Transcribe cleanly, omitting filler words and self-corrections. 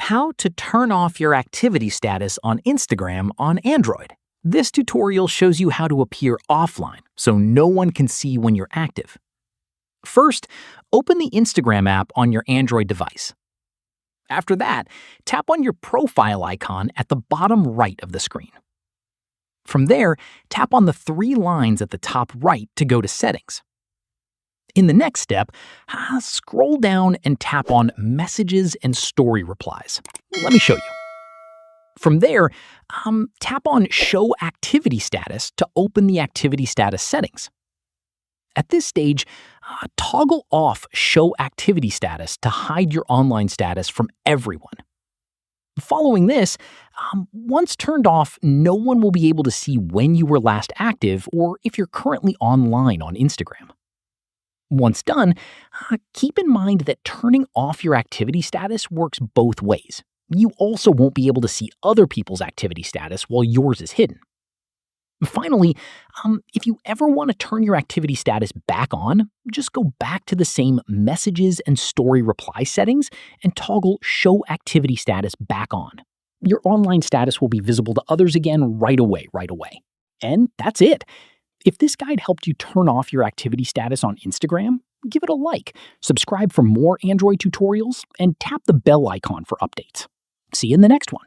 how to turn off your activity status on Instagram on Android. This tutorial shows you how to appear offline so no one can see when you're active. First, open the Instagram app on your Android device. After that, tap on your profile icon at the bottom right of the screen. From there, tap on the three lines at the top right to go to Settings. In the next step, scroll down and tap on Messages and Story Replies. Let me show you. From there, tap on Show Activity Status to open the activity status settings. At this stage, toggle off Show Activity Status to hide your online status from everyone. Following this, once turned off, no one will be able to see when you were last active or if you're currently online on Instagram. Once done, keep in mind that turning off your activity status works both ways. You also won't be able to see other people's activity status while yours is hidden. Finally, if you ever want to turn your activity status back on, just go back to the same Messages and Story Reply settings and toggle Show Activity Status back on. Your online status will be visible to others again right away. And that's it. If this guide helped you turn off your activity status on Instagram, give it a like, subscribe for more Android tutorials, and tap the bell icon for updates. See you in the next one.